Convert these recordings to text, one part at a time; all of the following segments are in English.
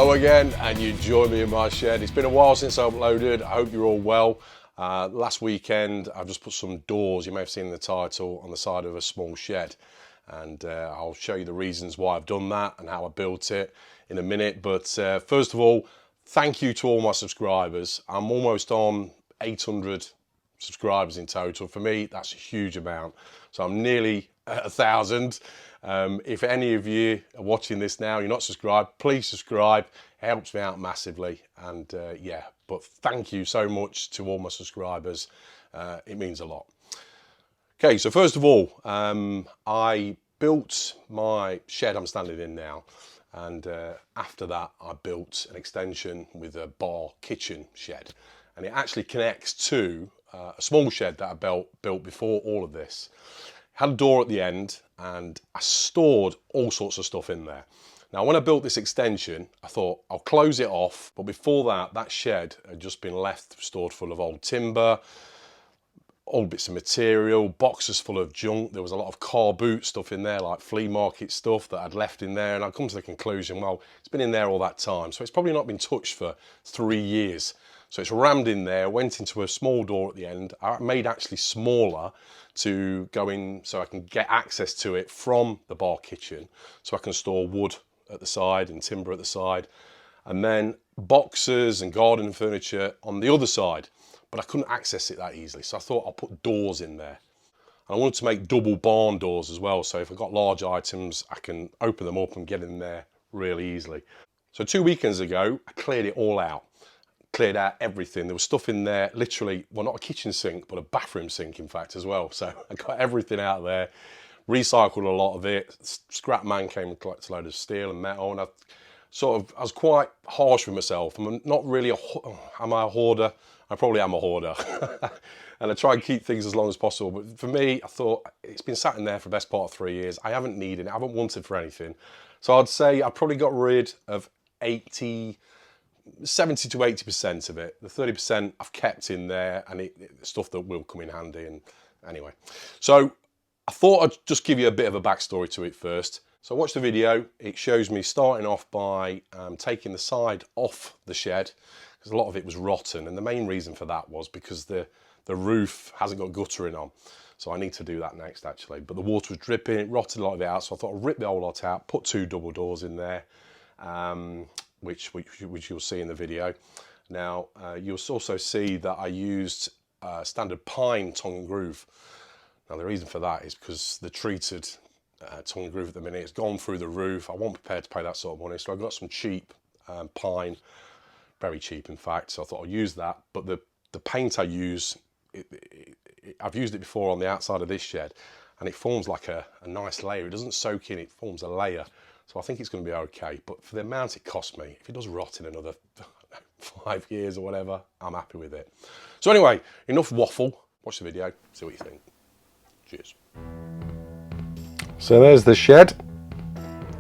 Hello again, and you join me in my shed. It's been a while since I uploaded. I hope you're all well. Last weekend I've just put some doors, you may have seen the title, on the side of a small shed, and I'll show you the reasons why I've done that and how I built it in a minute. But first of all, thank you to all my subscribers. I'm almost on 800 subscribers in total. For me, that's a huge amount, so I'm nearly 1,000. If any of you are watching this now, you're not subscribed, please subscribe. It helps me out massively. And yeah, but thank you so much to all my subscribers. It means a lot. Okay, so first of all, I built my shed I'm standing in now. And after that, I built an extension with a bar kitchen shed. And it actually connects to a small shed that I built before all of this. Had a door at the end, and I stored all sorts of stuff in there. Now, when I built this extension, I thought I'll close it off, but before that, that shed had just been left stored full of old timber, old bits of material, boxes full of junk. There was a lot of car boot stuff in there, like flea market stuff that I'd left in there, and I'd come to the conclusion, well, it's been in there all that time, so it's probably not been touched for 3 years. So it's rammed in there, went into a small door at the end. I made actually smaller to go in so I can get access to it from the bar kitchen, so I can store wood at the side and timber at the side, and then boxes and garden furniture on the other side. But I couldn't access it that easily, so I thought I'll put doors in there. And I wanted to make double barn doors as well, so if I've got large items, I can open them up and get in there really easily. So 2 weekends ago, I cleared it all out. Cleared out everything. There was stuff in there, literally, well, not a kitchen sink, but a bathroom sink, in fact, as well. So I got everything out of there, recycled a lot of it, scrap man came and collected a load of steel and metal, and I was quite harsh with myself. I'm not really am I a hoarder? I probably am a hoarder. And I try and keep things as long as possible. But for me, I thought it's been sat in there for the best part of 3 years. I haven't needed it, I haven't wanted for anything. So I'd say I probably got rid of 70 to 80% of it. The 30% I've kept in there, and stuff that will come in handy. And anyway, so I thought I'd just give you a bit of a backstory to it first. So watch the video. It shows me starting off by taking the side off the shed, because a lot of it was rotten, and the main reason for that was because the roof hasn't got guttering on. So I need to do that next, actually. But the water was dripping, it rotted a lot of it out, so I thought I'd rip the whole lot out, put 2 double doors in there, which you'll see in the video. Now, you'll also see that I used standard pine tongue and groove. Now, the reason for that is because the treated tongue and groove at the minute, it's gone through the roof. I wasn't prepared to pay that sort of money, so I got some cheap pine, very cheap in fact, so I thought I'll use that. But the paint I use, I've used it before on the outside of this shed, and it forms like a nice layer. It doesn't soak in, it forms a layer. So I think it's going to be okay, but for the amount it cost me, if it does rot in another 5 years or whatever, I'm happy with it. So anyway, enough waffle. Watch the video, see what you think. Cheers. So there's the shed,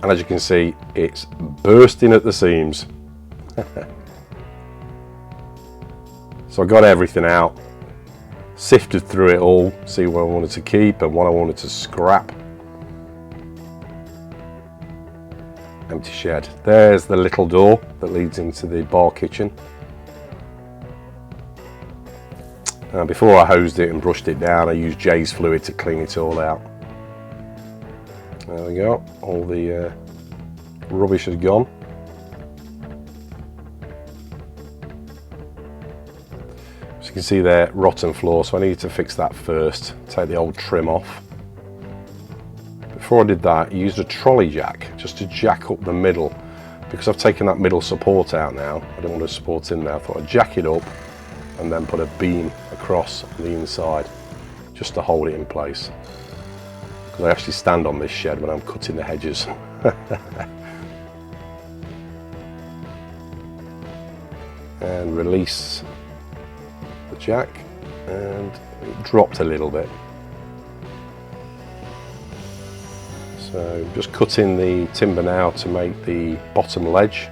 and as you can see, it's bursting at the seams. So I got everything out, sifted through it all, see what I wanted to keep and what I wanted to scrap. Empty shed. There's the little door that leads into the bar kitchen. Before I hosed it and brushed it down, I used Jay's fluid to clean it all out. There we go, all the rubbish has gone. As you can see there, rotten floor, so I needed to fix that first, take the old trim off. Before I did that, I used a trolley jack just to jack up the middle. Because I've taken that middle support out now, I didn't want to support in there, I thought I'd jack it up and then put a beam across the inside just to hold it in place. Because I actually stand on this shed when I'm cutting the hedges. And release the jack, and it dropped a little bit. So just cutting the timber now to make the bottom ledge.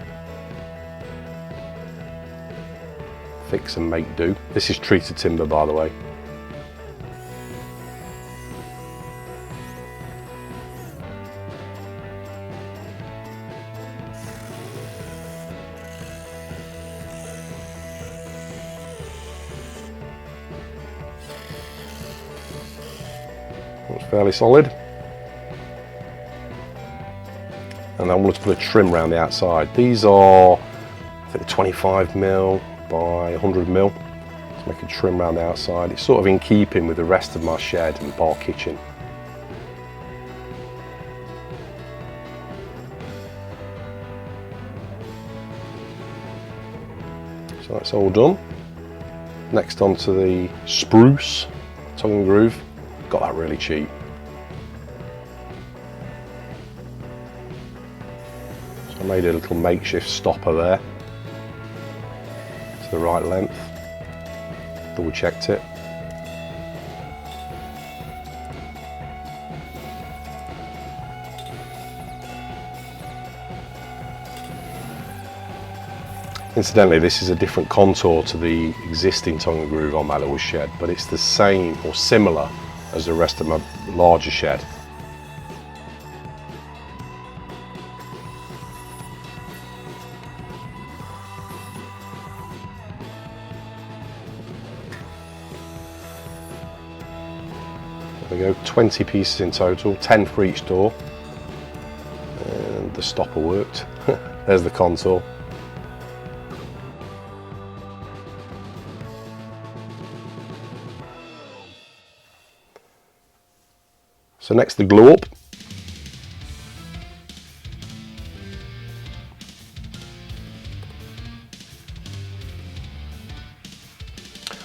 Fix and make do. This is treated timber, by the way. It's fairly solid. And I wanted to put a trim around the outside. These are, I think, 25mm by 100mm. To make a trim around the outside. It's sort of in keeping with the rest of my shed and bar kitchen. So that's all done. Next onto the spruce tongue and groove. Got that really cheap. So I made a little makeshift stopper there to the right length. Double checked it. Incidentally, this is a different contour to the existing tongue and groove on my little shed, but it's the same or similar as the rest of my larger shed. There we go, 20 pieces in total, 10 for each door, and the stopper worked. There's the contour. So next, the glue up.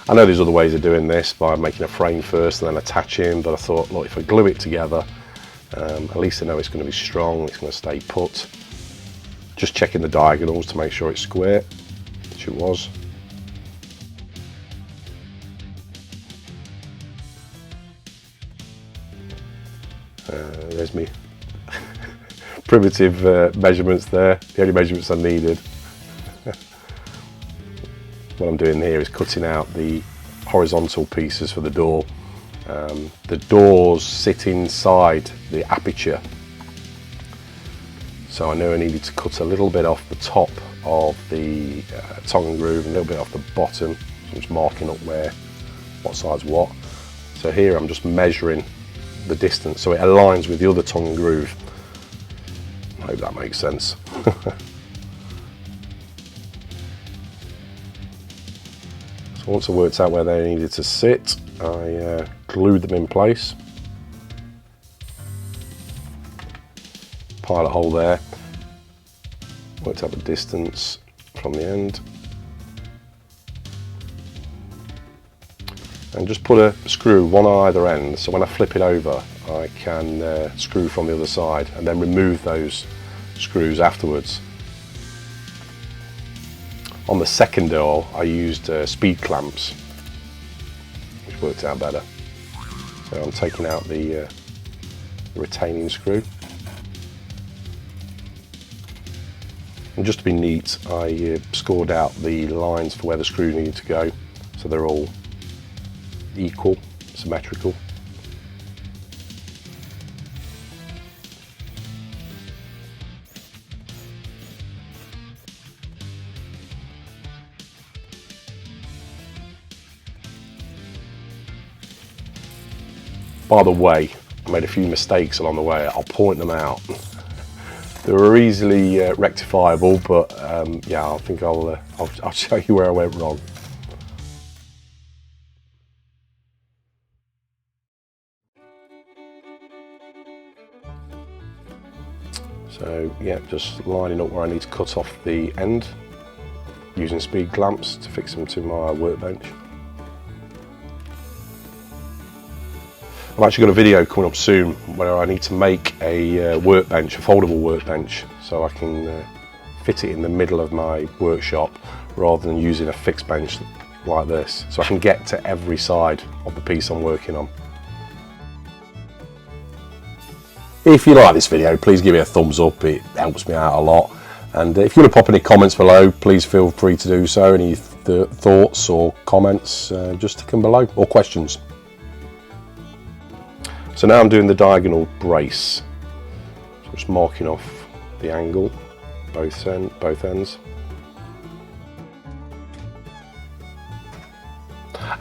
I know there's other ways of doing this, by making a frame first and then attaching, but I thought, look, if I glue it together, at least I know it's going to be strong, it's going to stay put. Just checking the diagonals to make sure it's square, which it was. There's me primitive measurements there, the only measurements I needed. What I'm doing here is cutting out the horizontal pieces for the door. The doors sit inside the aperture, so I knew I needed to cut a little bit off the top of the tongue and groove and a little bit off the bottom. So I'm just marking up what side's what. So here I'm just measuring the distance so it aligns with the other tongue and groove. I hope that makes sense. So once I worked out where they needed to sit, I glued them in place. Pilot hole there. Worked out the distance from the end. And just put a screw, one on either end, so when I flip it over I can screw from the other side and then remove those screws afterwards. On the second door I used speed clamps, which worked out better. So I'm taking out the retaining screw. And just to be neat, I scored out the lines for where the screws needed to go, so they're all equal, symmetrical. By the way, I made a few mistakes along the way. I'll point them out. They were easily rectifiable, but yeah, I think I'll show you where I went wrong. So yeah, just lining up where I need to cut off the end, using speed clamps to fix them to my workbench. I've actually got a video coming up soon where I need to make a workbench, a foldable workbench, so I can fit it in the middle of my workshop rather than using a fixed bench like this, so I can get to every side of the piece I'm working on. If you like this video, please give it a thumbs up, it helps me out a lot. And if you want to pop any comments below, please feel free to do so. Any thoughts or comments, just stick them below, or questions. So now I'm doing the diagonal brace. So just marking off the angle, both ends.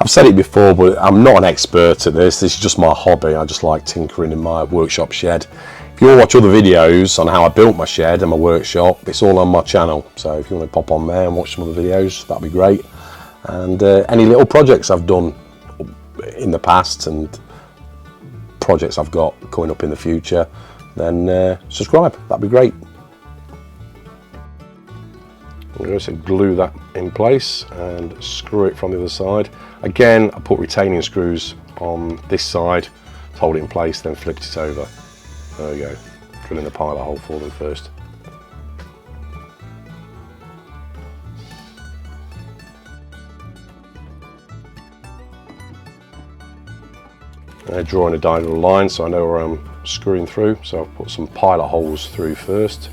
I've said it before, but I'm not an expert at this. This is just my hobby. I just like tinkering in my workshop shed. If you want to watch other videos on how I built my shed and my workshop, it's all on my channel. So if you want to pop on there and watch some other videos, that'd be great. And any little projects I've done in the past and projects I've got coming up in the future, then subscribe. That'd be great. I'm going to glue that in place and screw it from the other side. Again, I put retaining screws on this side to hold it in place, then flipped it over. There we go. Drilling the pilot hole for them first. Drawing a diagonal line so I know where I'm screwing through. So I've put some pilot holes through first.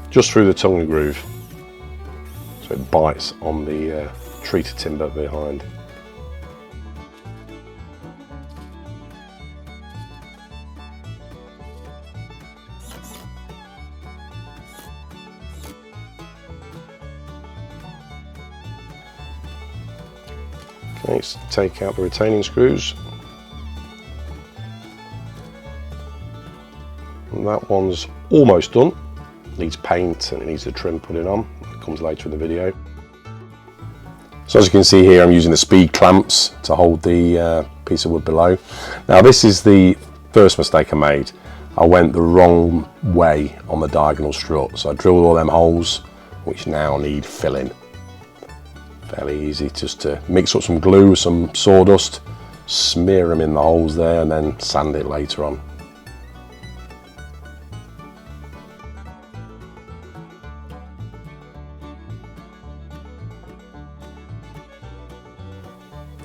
Just through the tongue and groove, so it bites on the treated timber behind. Okay, let's take out the retaining screws. And that one's almost done. Needs paint and it needs a trim put on. It comes later in the video. So as you can see here, I'm using the speed clamps to hold the piece of wood below. Now this is the first mistake I made. I went the wrong way on the diagonal strut. So I drilled all them holes, which now need filling. Fairly easy, just to mix up some glue, some sawdust, smear them in the holes there and then sand it later on.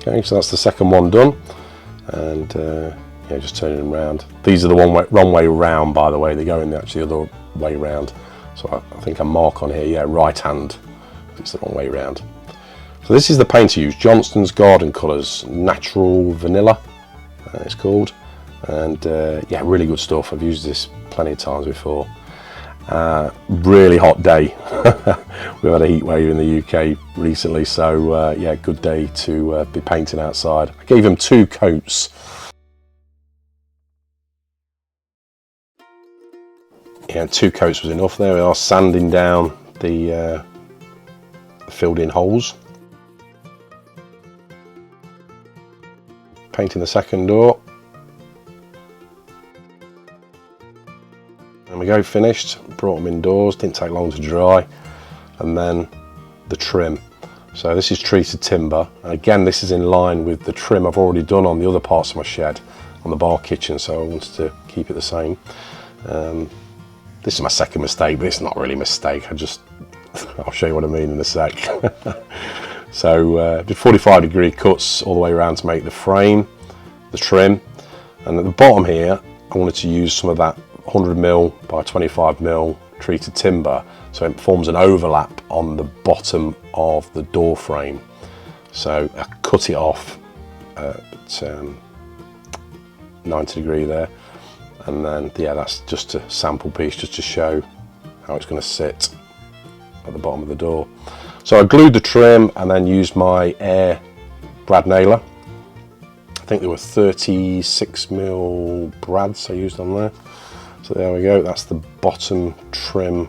Okay, so that's the second one done, and yeah, just turning them round. These are the wrong way round, by the way. They go in actually the other way round. So I think I mark on here, yeah, right hand. It's the wrong way round. So this is the paint I use, Johnston's Garden Colours, Natural Vanilla, it's called, and yeah, really good stuff. I've used this plenty of times before. Really hot day. We've had a heat wave in the UK recently, so yeah, good day to be painting outside. I gave them 2 coats. Yeah, 2 coats was enough. There we are, sanding down the filled in holes. Painting the second door. There we go, finished. Brought them indoors, didn't take long to dry. And then the trim. So this is treated timber. And again, this is in line with the trim I've already done on the other parts of my shed, on the bar kitchen, so I wanted to keep it the same. This is my second mistake, but it's not really a mistake. I'll show you what I mean in a sec. So did 45-degree cuts all the way around to make the frame, the trim. And at the bottom here, I wanted to use some of that 100mm by 25mm treated timber, so it forms an overlap on the bottom of the door frame. So I cut it off at 90 degree there, and then yeah, that's just a sample piece just to show how it's going to sit at the bottom of the door. So I glued the trim and then used my air brad nailer. I think there were 36mm brads I used on there. So there we go, that's the bottom trim.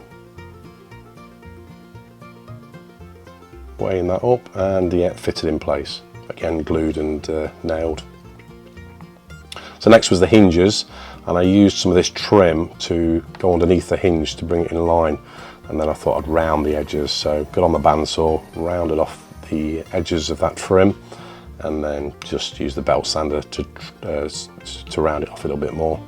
Weighing that up, and yeah, fitted in place. Again, glued and nailed. So next was the hinges, and I used some of this trim to go underneath the hinge to bring it in line. And then I thought I'd round the edges, so got on the bandsaw, rounded off the edges of that trim, and then just use the belt sander to round it off a little bit more.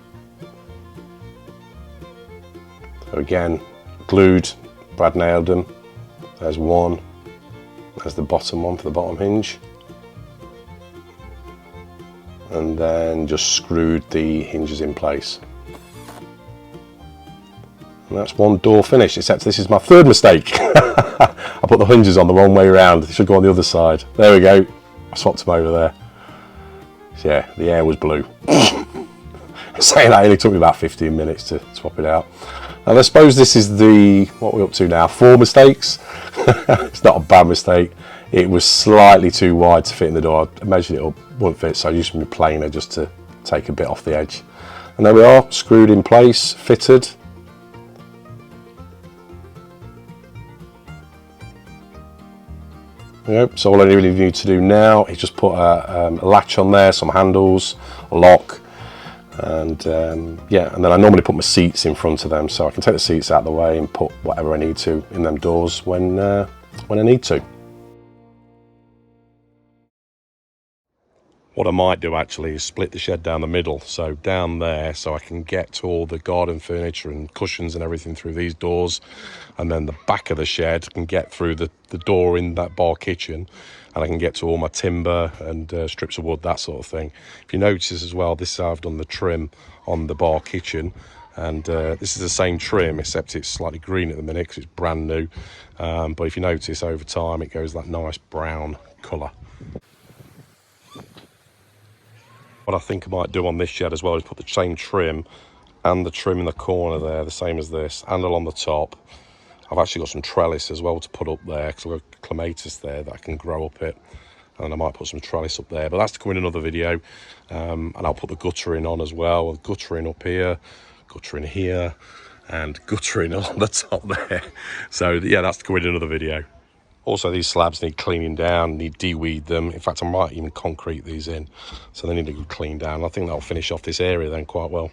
So again, glued, brad nailed them. There's one. There's the bottom one for the bottom hinge. And then just screwed the hinges in place. And that's one door finished, except this is my third mistake. I put the hinges on the wrong way around. They should go on the other side. There we go. I swapped them over there. So yeah, the air was blue. Saying that, it only took me about 15 minutes to swap it out. And I suppose this is what we're up to now, 4 mistakes. It's not a bad mistake. It was slightly too wide to fit in the door. I measured it up, wouldn't fit, so I used my planer just to take a bit off the edge. And there we are, screwed in place, fitted. Yep, so all I really need to do now is just put a latch on there, some handles, a lock, and yeah, and then I normally put my seats in front of them so I can take the seats out of the way and put whatever I need to in them doors when I need to. What I might do actually is split the shed down the middle, so down there, so I can get to all the garden furniture and cushions and everything through these doors, and then the back of the shed can get through the door in that bar kitchen, and I can get to all my timber and strips of wood, that sort of thing. If you notice as well, this is how I've done the trim on the bar kitchen, and this is the same trim except it's slightly green at the minute because it's brand new, but if you notice over time it goes that nice brown colour. What I think I might do on this shed as well is put the same trim and the trim in the corner there, the same as this, and along the top. I've actually got some trellis as well to put up there because I've got clematis there that I can grow up it, and I might put some trellis up there, but that's to come in another video. And I'll put the guttering on as well, guttering up here, guttering here, and guttering on the top there. So yeah, that's to come in another video. Also, these slabs need cleaning down, need de-weed them. In fact, I might even concrete these in, so they need to be cleaned down. I think that'll finish off this area then quite well.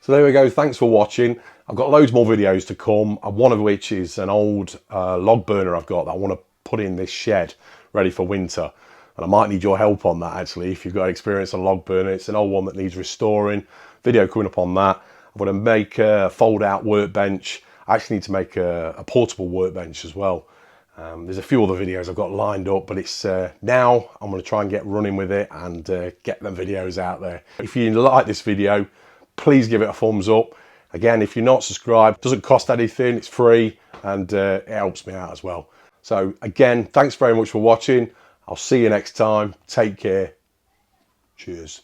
So there we go, thanks for watching. I've got loads more videos to come, one of which is an old log burner I've got that I want to put in this shed ready for winter. And I might need your help on that actually, if you've got experience on log burner. It's an old one that needs restoring. Video coming up on that. I'm going to make a fold out workbench. I actually need to make a portable workbench as well. There's a few other videos I've got lined up, but it's now I'm going to try and get running with it and get them videos out there. If you like this video, please give it a thumbs up. Again, if you're not subscribed, it doesn't cost anything, it's free, and it helps me out as well. So again, thanks very much for watching. I'll see you next time. Take care. Cheers.